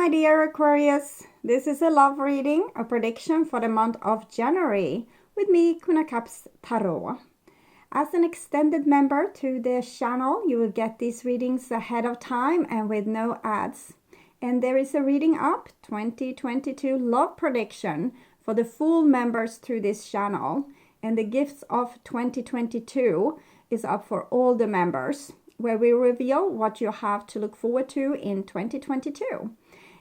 my dear Aquarius. This is a love reading, a prediction for the month of January with me, GYPSY Tarot. As an extended member to the channel, you will get these readings ahead of time and with no ads. And there is a reading up 2022 love prediction for the full members through this channel. And the gifts of 2022 is up for all the members, where we reveal what you have to look forward to in 2022.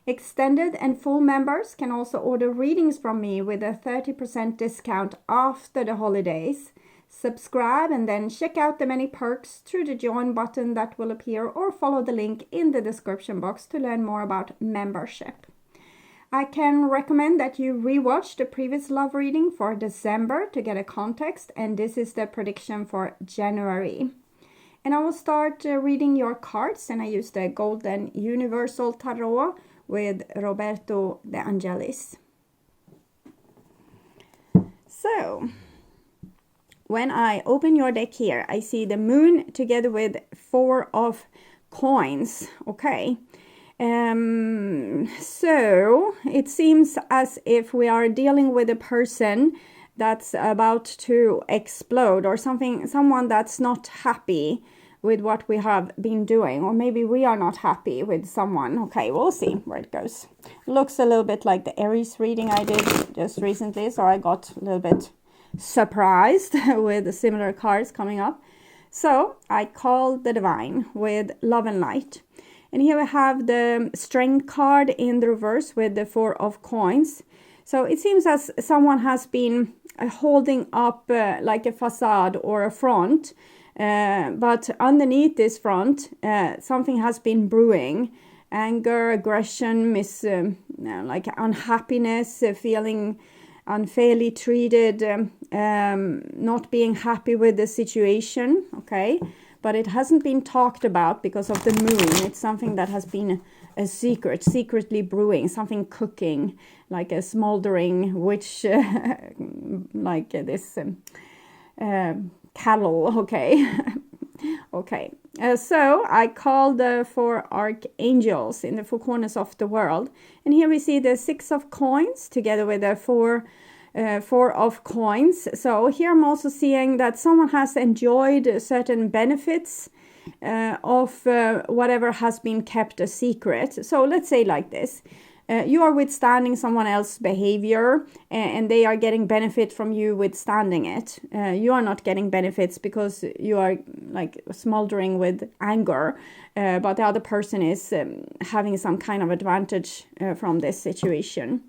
Extended and full members can also order readings from me with a 30% discount after the holidays. Subscribe and then check out the many perks through the join button that will appear, or follow the link in the description box to learn more about membership. I can recommend that you rewatch the previous love reading for December to get a context, and this is the prediction for January. And I will start reading your cards, and I use the Golden Universal Tarot with Roberto De Angelis. So, when I open your deck here, I see the moon together with 4 of coins. Okay. So it seems as if we are dealing with a person that's about to explode, or someone that's not happy with what we have been doing, or maybe we are not happy with someone. Okay, we'll see where it goes. Looks a little bit like the Aries reading I did just recently, so I got a little bit surprised with the similar cards coming up. So I call the Divine with Love and Light. And here we have the Strength card in the reverse with the 4 of coins. So it seems as someone has been holding up like a facade or a front. But underneath this front, something has been brewing. Anger, aggression, like unhappiness, feeling unfairly treated, not being happy with the situation, okay? But it hasn't been talked about because of the moon. It's something that has been a secretly brewing, something cooking, like a smoldering witch, like this cattle, okay? Okay, so I call the 4 archangels in the 4 corners of the world. And here we see the 6 of coins together with the 4 of coins. So here I'm also seeing that someone has enjoyed certain benefits of whatever has been kept a secret. So let's say like this. You are withstanding someone else's behavior, and they are getting benefit from you withstanding it. You are not getting benefits because you are like smoldering with anger, but the other person is having some kind of advantage from this situation.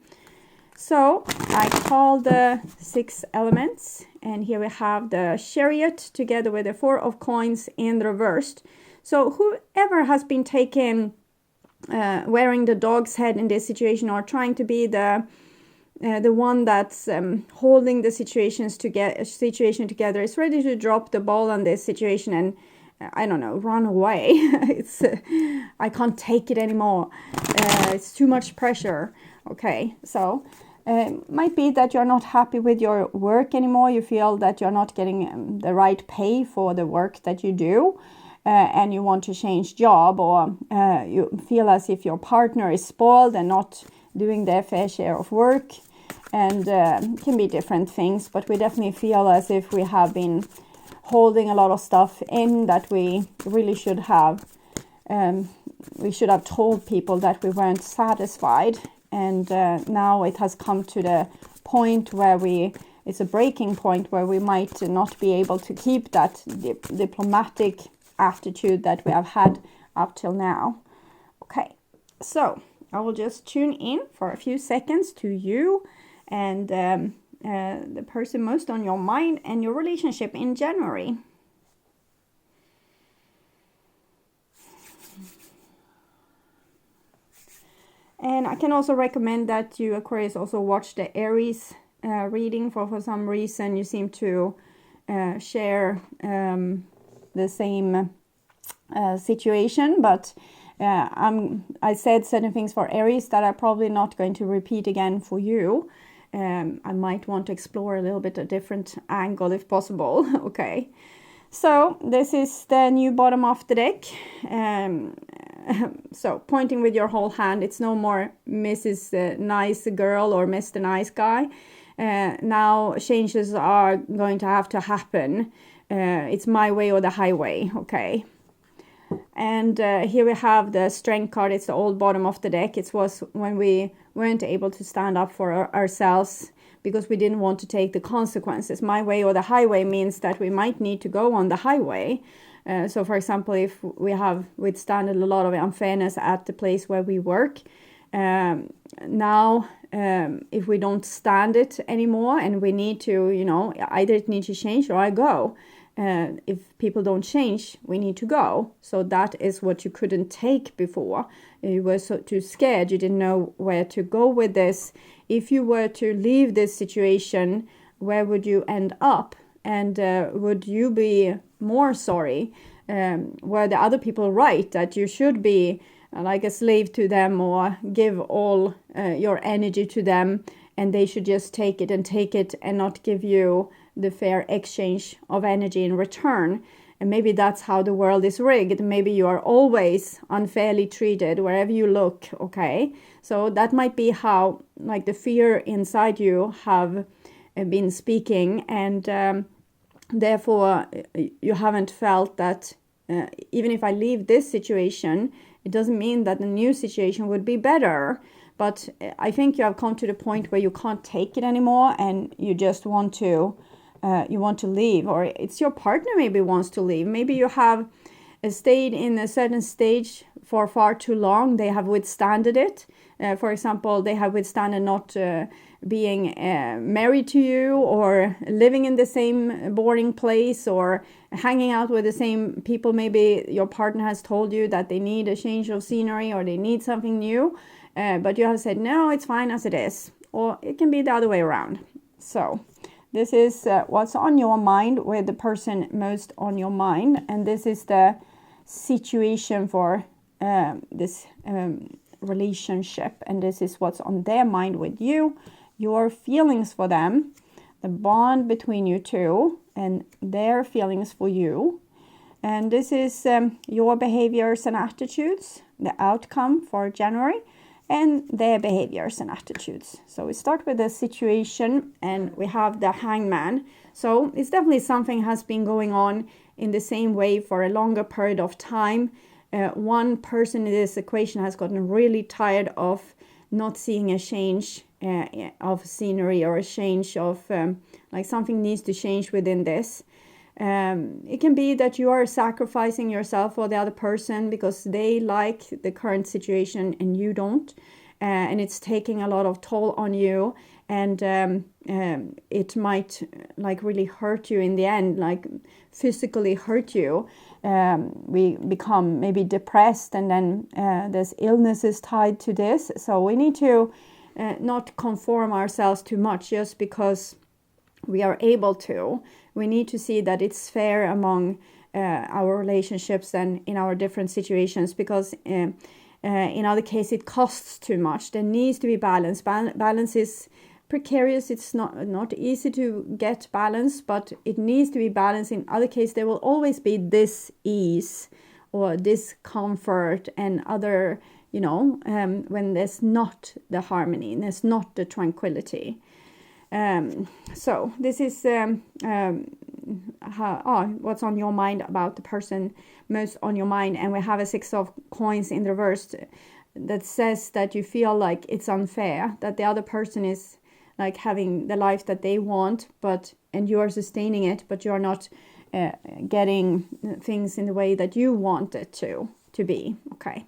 So I call the 6 elements, and here we have the Chariot together with the 4 of coins in reversed. So whoever has been taken wearing the dog's head in this situation, or trying to be the one that's holding the situation together, is ready to drop the ball on this situation and I don't know, run away. It's I can't take it anymore. It's too much pressure. Okay, so might be that you're not happy with your work anymore. You feel that you're not getting the right pay for the work that you do. And you want to change job, or you feel as if your partner is spoiled and not doing their fair share of work, and can be different things, but we definitely feel as if we have been holding a lot of stuff in that we really should have told people that we weren't satisfied, and now it has come to the point where it's a breaking point where we might not be able to keep that diplomatic attitude that we have had up till now. Okay, so I will just tune in for a few seconds to you and the person most on your mind and your relationship in January. And I can also recommend that you, Aquarius, also watch the Aries reading. For some reason you seem to share the same situation, but I said certain things for Aries that I'm probably not going to repeat again for you. I might want to explore a little bit a different angle if possible. Okay, so this is the new bottom of the deck. So pointing with your whole hand, it's no more Mrs. Nice Girl or Mr. Nice Guy. Now changes are going to have to happen. It's my way or the highway, okay? And here we have the Strength card. It's the old bottom of the deck. It was when we weren't able to stand up for ourselves because we didn't want to take the consequences. My way or the highway means that we might need to go on the highway. So for example, if we have withstood a lot of unfairness at the place where we work, now if we don't stand it anymore and we need to, you know, either it needs to change or I go. If people don't change, we need to go. So that is what you couldn't take before. You were so too scared. You didn't know where to go with this. If you were to leave this situation, where would you end up? And would you be more sorry? Were the other people right that you should be like a slave to them or give all your energy to them and they should just take it and not give you the fair exchange of energy in return? And maybe that's how the world is rigged. Maybe you are always unfairly treated wherever you look, okay? So that might be how, like, the fear inside you have been speaking, and therefore you haven't felt that even if I leave this situation, it doesn't mean that the new situation would be better. But I think you have come to the point where you can't take it anymore and you just want to leave, or it's your partner maybe wants to leave. Maybe you have stayed in a certain stage for far too long. They have withstanded it. For example, they have withstanded not being married to you or living in the same boring place or hanging out with the same people. Maybe your partner has told you that they need a change of scenery or they need something new, but you have said, no, it's fine as it is. Or it can be the other way around. So this is what's on your mind with the person most on your mind. And this is the situation for this relationship. And this is what's on their mind with you, your feelings for them, the bond between you two, and their feelings for you. And this is your behaviors and attitudes, the outcome for January, and their behaviors and attitudes. So we start with the situation and we have the Hangman. So it's definitely something has been going on in the same way for a longer period of time. One person in this equation has gotten really tired of not seeing a change of scenery or a change of like something needs to change within this. It can be that you are sacrificing yourself for the other person because they like the current situation and you don't, and it's taking a lot of toll on you, and it might like really hurt you in the end, like physically hurt you. We become maybe depressed, and then there's illnesses tied to this. So we need to not conform ourselves too much just because we are able to. We need to see that it's fair among our relationships and in our different situations, because in other cases it costs too much. There needs to be balance. Balance is precarious. It's not easy to get balance, but it needs to be balanced. In other cases there will always be dis-ease or discomfort and other, when there's not the harmony, there's not the tranquility. So this is what's on your mind about the person most on your mind. And we have a 6 of coins in reverse that says that you feel like it's unfair, that the other person is like having the life that they want, and you are sustaining it, but you're not getting things in the way that you want it to be. Okay.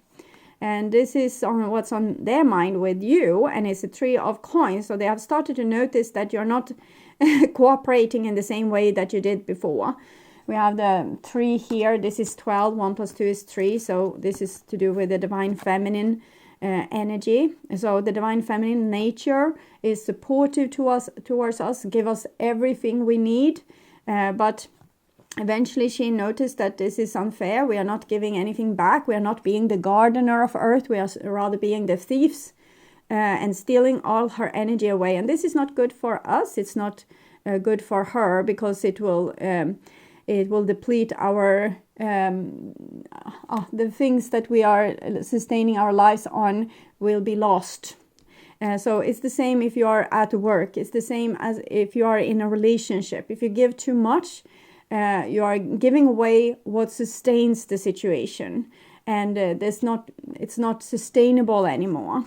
And this is on what's on their mind with you, and it's a 3 of coins. So they have started to notice that you're not cooperating in the same way that you did before. We have the 3 here. This is 12. 1 plus 2 is 3. So this is to do with the divine feminine energy. So the divine feminine nature is supportive towards us, give us everything we need, but eventually she noticed that this is unfair. We are not giving anything back. We are not being the gardener of earth. We are rather being the thieves and stealing all her energy away. And this is not good for us. It's not good for her, because it will deplete our the things that we are sustaining our lives on will be lost. So it's the same if you are at work. It's the same as if you are in a relationship. If you give too much, you are giving away what sustains the situation, and it's not sustainable anymore.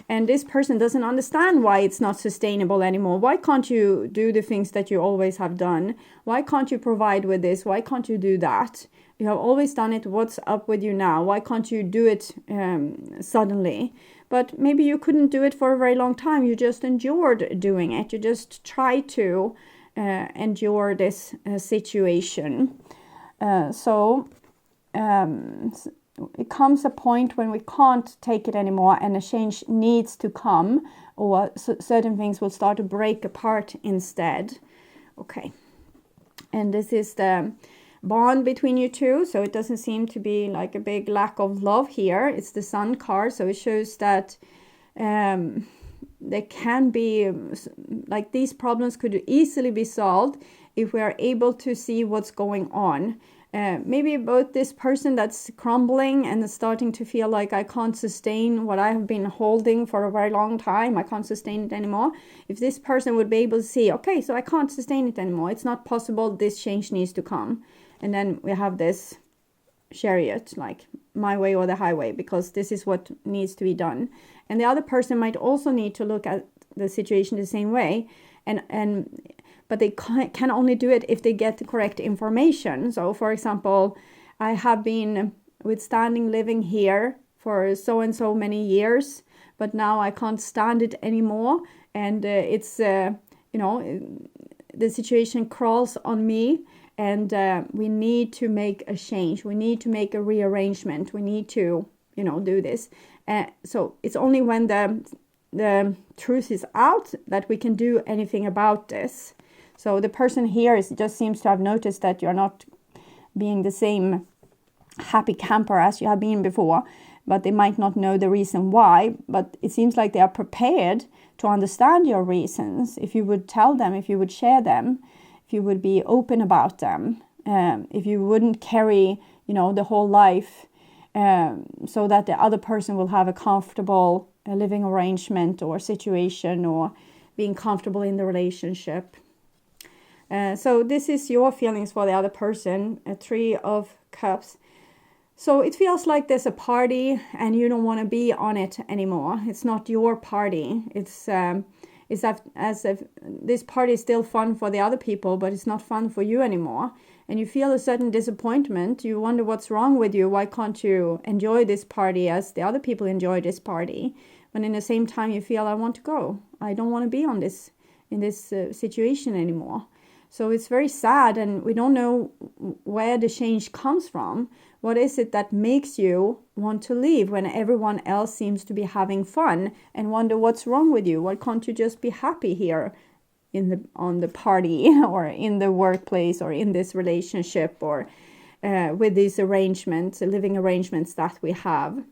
And this person doesn't understand why it's not sustainable anymore. Why can't you do the things that you always have done? Why can't you provide with this? Why can't you do that? You have always done it. What's up with you now? Why can't you do it suddenly? But maybe you couldn't do it for a very long time. You just endured doing it. You just tried to endure this situation. So it comes a point when we can't take it anymore, and a change needs to come, or certain things will start to break apart instead. Okay. And this is the bond between you two, so it doesn't seem to be like a big lack of love here. It's the Sun card, so it shows that there can be, like, these problems could easily be solved if we are able to see what's going on. Maybe both this person that's crumbling and is starting to feel like, I can't sustain what I have been holding for a very long time, I can't sustain it anymore. If this person would be able to see, okay, so I can't sustain it anymore, it's not possible, this change needs to come. And then we have this Chariot, like my way or the highway, because this is what needs to be done. And the other person might also need to look at the situation the same way, but they can only do it if they get the correct information. So, for example, I have been withstanding living here for so and so many years, but now I can't stand it anymore, and the situation crawls on me. And we need to make a change. We need to make a rearrangement. We need to, do this. So it's only when the truth is out that we can do anything about this. So the person here just seems to have noticed that you're not being the same happy camper as you have been before, but they might not know the reason why. But it seems like they are prepared to understand your reasons if you would tell them, if you would share them, if you would be open about them, if you wouldn't carry, the whole life, so that the other person will have a comfortable living arrangement or situation, or being comfortable in the relationship. So this is your feelings for the other person, a 3 of Cups. So it feels like there's a party and you don't want to be on it anymore. It's not your party. It's as if this party is still fun for the other people, but it's not fun for you anymore. And you feel a certain disappointment. You wonder what's wrong with you. Why can't you enjoy this party as the other people enjoy this party? But in the same time, you feel, I want to go. I don't want to be in this situation anymore. So it's very sad, and we don't know where the change comes from. What is it that makes you want to leave when everyone else seems to be having fun, and wonder what's wrong with you? Why can't you just be happy here on the party, or in the workplace, or in this relationship, or with these living arrangements that we have?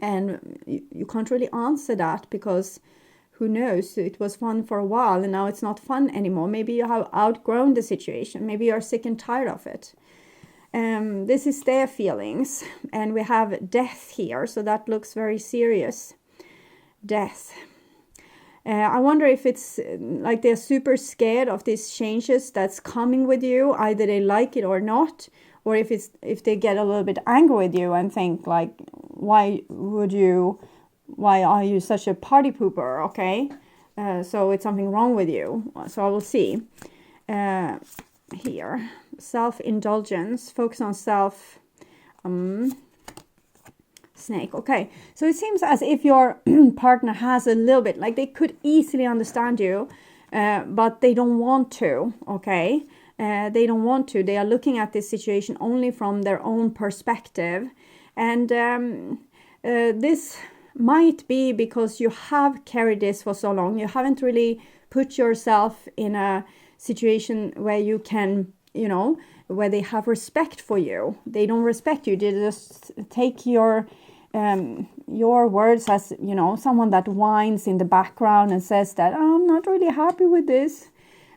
And you can't really answer that, because who knows, it was fun for a while and now it's not fun anymore. Maybe you have outgrown the situation. Maybe you're sick and tired of it. This is their feelings. And we have death here, so that looks very serious. Death. I wonder if it's like they're super scared of these changes that's coming with you. Either they like it or not. Or if they get a little bit angry with you and think like, why are you such a party pooper? Okay, so it's something wrong with you. So I will see here. Self-indulgence, focus on self. Snake. Okay, so it seems as if your partner has a little bit, like they could easily understand you, but they don't want to. Okay, they don't want to. They are looking at this situation only from their own perspective, and this might be because you have carried this for so long. You haven't really put yourself in a situation where you can, where they have respect for you. They don't respect you. They just take your words as, someone that whines in the background and says that, oh, I'm not really happy with this.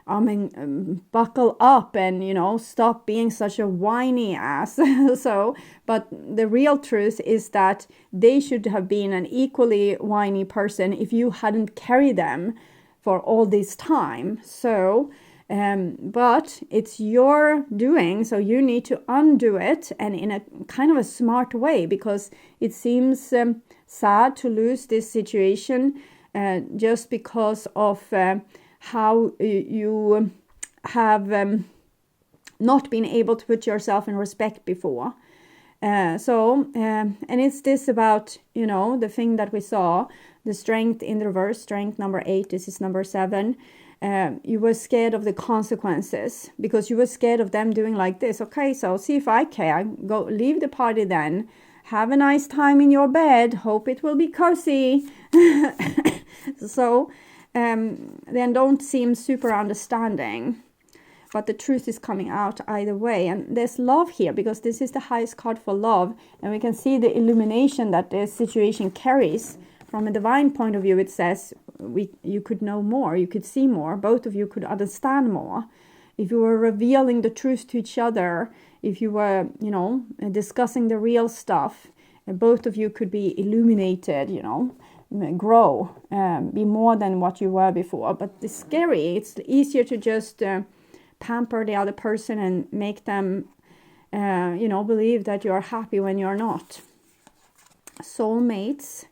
buckle up and, stop being such a whiny ass. So, but the real truth is that they should have been an equally whiny person if you hadn't carried them for all this time. So, but it's your doing, so you need to undo it, and in a kind of a smart way, because it seems sad to lose this situation just because of how you have not been able to put yourself in respect before. And it's this about, the thing that we saw, the strength in the reverse, strength number 8, this is number 7. You were scared of the consequences because you were scared of them doing like this. Okay, so see if I care. Go leave the party then. Have a nice time in your bed. Hope it will be cozy. So then don't seem super understanding. But the truth is coming out either way. And there's love here because this is the highest card for love. And we can see the illumination that this situation carries. From a divine point of view, it says you could know more, you could see more, both of you could understand more. If you were revealing the truth to each other, if you were, discussing the real stuff, both of you could be illuminated, grow, be more than what you were before. But it's scary. It's easier to just pamper the other person and make them, believe that you're happy when you're not. Soulmates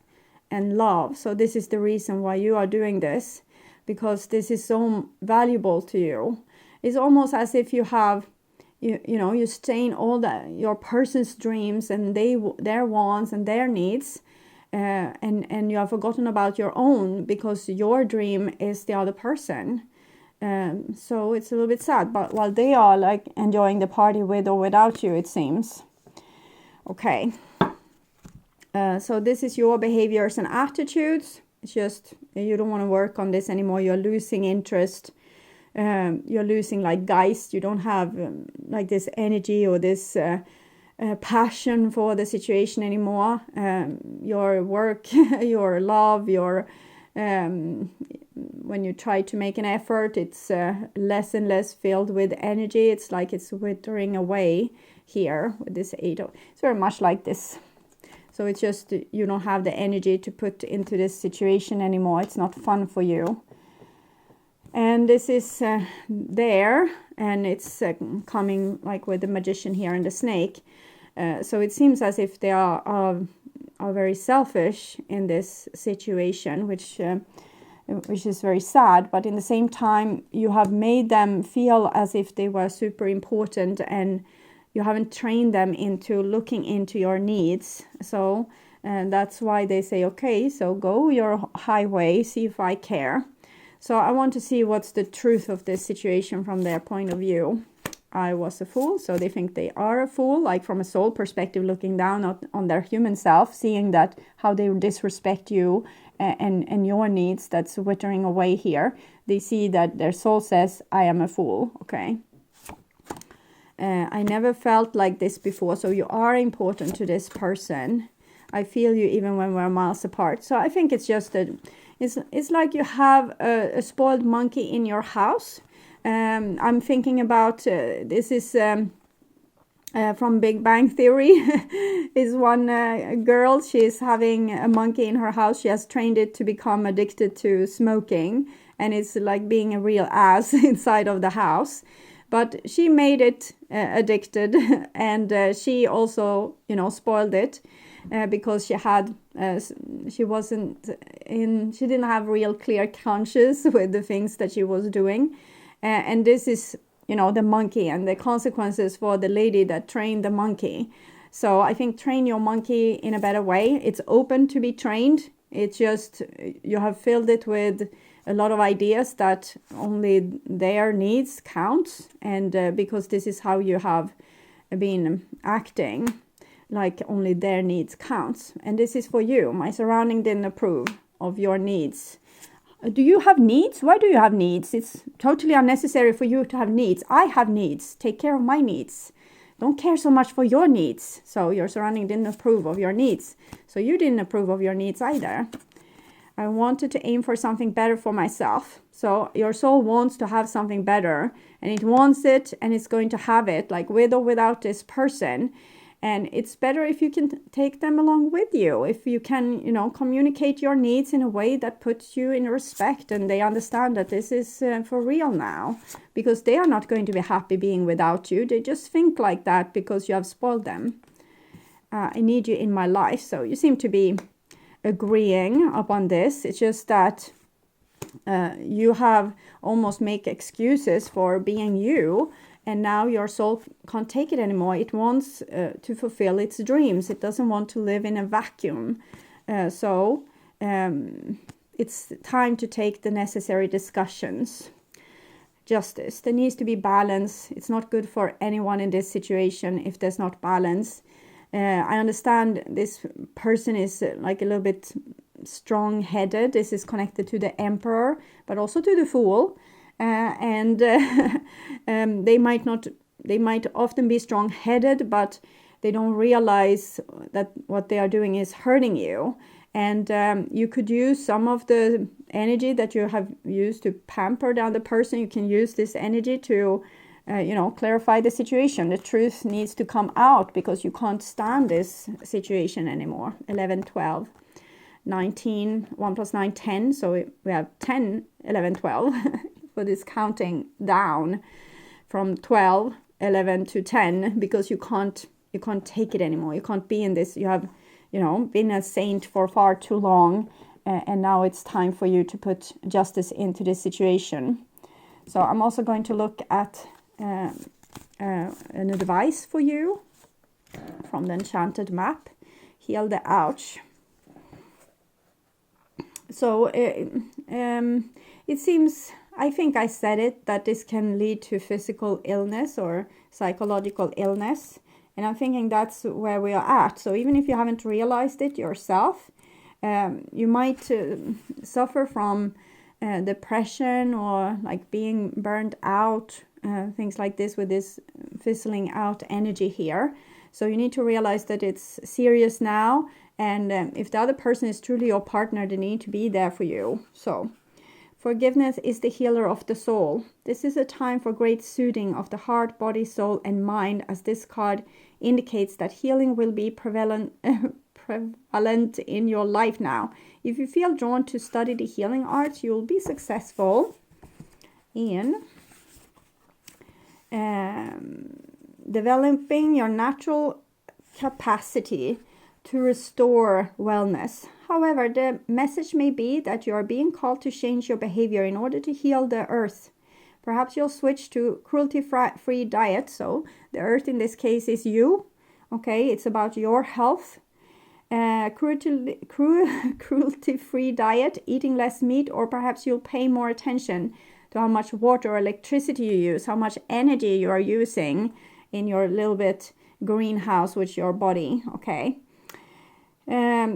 and love. So this is the reason why you are doing this, because this is so valuable to you. It's almost as if you have, you stain all your person's dreams and their wants and their needs, and you have forgotten about your own because your dream is the other person. So it's a little bit sad, but while they are like enjoying the party with or without you, it seems. Okay. So this is your behaviors and attitudes. It's just you don't want to work on this anymore. You're losing interest. You're losing like geist. You don't have like this energy or this passion for the situation anymore. Your work, your love, your when you try to make an effort, it's less and less filled with energy. It's like it's withering away here with this 8. It's very much like this. So it's just you don't have the energy to put into this situation anymore. It's not fun for you. And this is there, and it's coming like with the magician here and the snake. So it seems as if they are very selfish in this situation, which is very sad. But in the same time, you have made them feel as if they were super important, and you haven't trained them into looking into your needs. So that's why they say, okay, so go your highway, see if I care. So I want to see what's the truth of this situation from their point of view. I was a fool, so they think they are a fool, like from a soul perspective, looking down on their human self, seeing that how they disrespect you and your needs, that's withering away here. They see that their soul says, I am a fool, okay? I never felt like this before, so you are important to this person. I feel you even when we're miles apart. So I think it's just that it's like you have a spoiled monkey in your house. I'm thinking about, this is from Big Bang Theory. Is one girl, she's having a monkey in her house. She has trained it to become addicted to smoking. And it's like being a real ass inside of the house. But she made it addicted, and she also, spoiled it because she didn't have real clear conscience with the things that she was doing. And this is, the monkey and the consequences for the lady that trained the monkey. So I think train your monkey in a better way. It's open to be trained. It's just, you have filled it with a lot of ideas that only their needs count, and because this is how you have been acting, like only their needs counts. And this is for you. My surrounding didn't approve of your needs. Do you have needs? Why do you have needs? It's totally unnecessary for you to have needs. I have needs. Take care of my needs. Don't care so much for your needs. So your surrounding didn't approve of your needs. So you didn't approve of your needs either. I wanted to aim for something better for myself. So your soul wants to have something better, and it wants it, and it's going to have it, like with or without this person. And it's better if you can take them along with you, if you can, communicate your needs in a way that puts you in respect, and they understand that this is for real now, because they are not going to be happy being without you. They just think like that because you have spoiled them. I need you in my life. So you seem to be agreeing upon this. It's just that you have almost make excuses for being you, and now your soul can't take it anymore. It wants to fulfill its dreams. It doesn't want to live in a vacuum. So it's time to take the necessary discussions. Justice. There needs to be balance. It's not good for anyone in this situation if there's not balance. I understand this person is like a little bit strong-headed. This is connected to the Emperor, but also to the Fool. And they might often be strong-headed, but they don't realize that what they are doing is hurting you. And you could use some of the energy that you have used to pamper the other person. You can use this energy to clarify the situation. The truth needs to come out because you can't stand this situation anymore. 11, 12, 19, 1 plus 9, 10. So we have 10, 11, 12 for this counting down from 12, 11 to 10, because you can't take it anymore. You can't be in this. You have, been a saint for far too long, and now it's time for you to put justice into this situation. So I'm also going to look at an advice for you from the Enchanted Map. Heal the Ouch. So it seems, I think I said it, that this can lead to physical illness or psychological illness. And I'm thinking that's where we are at. So even if you haven't realized it yourself, you might suffer from depression or like being burned out, things like this with this fizzling out energy here. So you need to realize that it's serious now. And if the other person is truly your partner, they need to be there for you. So forgiveness is the healer of the soul. This is a time for great soothing of the heart, body, soul, and mind, as this card indicates that healing will be prevalent in your life now. If you feel drawn to study the healing arts, you will be successful in developing your natural capacity to restore wellness. However, the message may be that you are being called to change your behavior in order to heal the earth. Perhaps you'll switch to cruelty-free diet. So the earth in this case is you. Okay, it's about your health. Cruelty-free diet, eating less meat, or perhaps you'll pay more attention to how much water or electricity you use, how much energy you are using in your little bit greenhouse with your body. Okay.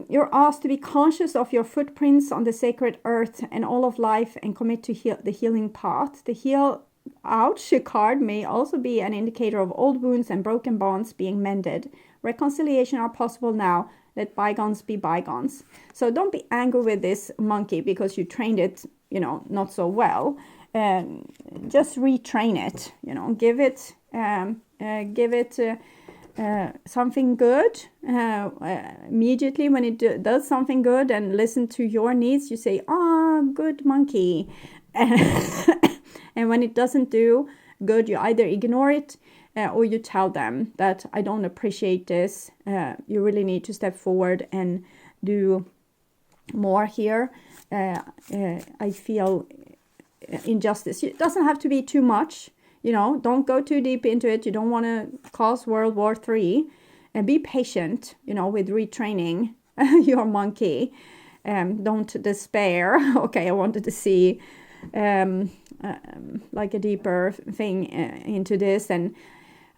You're asked to be conscious of your footprints on the sacred earth and all of life, and commit to the healing path. The Heal Ouch card may also be an indicator of old wounds and broken bonds being mended. Reconciliation are possible now. Let bygones be bygones. So don't be angry with this monkey because you trained it, not so well. Just retrain it. Give it something good. Immediately when it does something good and listen to your needs, you say, good monkey. And when it doesn't do good, you either ignore it or you tell them that I don't appreciate this. You really need to step forward and do more here. I feel injustice. It doesn't have to be too much. Don't go too deep into it. You don't want to cause World War III. And be patient, with retraining your monkey. Don't despair. Okay, I wanted to see like a deeper thing into this. And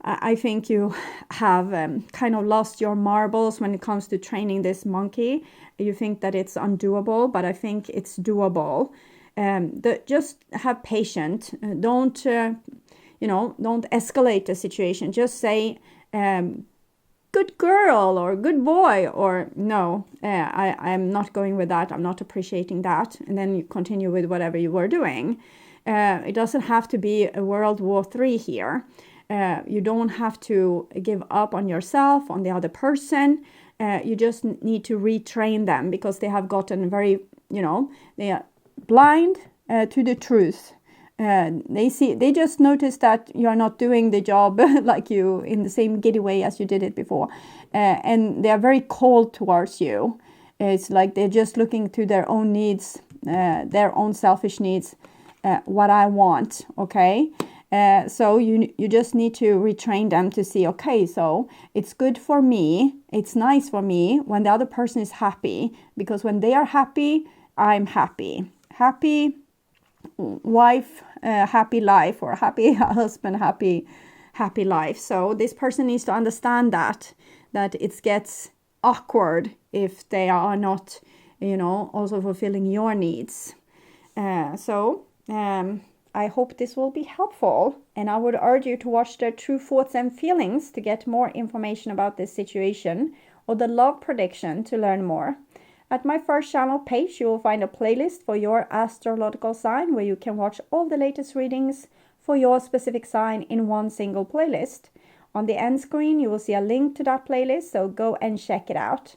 I think you have kind of lost your marbles when it comes to training this monkey. You think that it's undoable, but I think it's doable. Just have patience. Don't escalate the situation. Just say, good good girl or good boy, or no, I'm not going with that, I'm not appreciating that, and then you continue with whatever you were doing. It doesn't have to be a World War III here. You don't have to give up on yourself, on the other person. You just need to retrain them, because they have gotten very, they are blind to the truth. They just notice that you are not doing the job like you in the same giddy way as you did it before, and they are very cold towards you. It's like they're just looking to their own needs, their own selfish needs, what I want. Okay. So you just need to retrain them to see, okay, so it's good for me, it's nice for me when the other person is happy, because when they are happy, I'm happy. Happy wife, happy life, or happy husband, happy life. So this person needs to understand that it gets awkward if they are not, also fulfilling your needs. I hope this will be helpful, and I would urge you to watch the True Thoughts and Feelings to get more information about this situation, or the Love Prediction to learn more. At my first channel page, you will find a playlist for your astrological sign, where you can watch all the latest readings for your specific sign in one single playlist. On the end screen, you will see a link to that playlist, so go and check it out.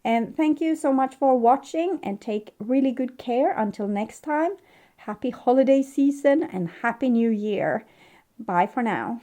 And thank you so much for watching, and take really good care until next time. Happy holiday season and Happy New Year. Bye for now.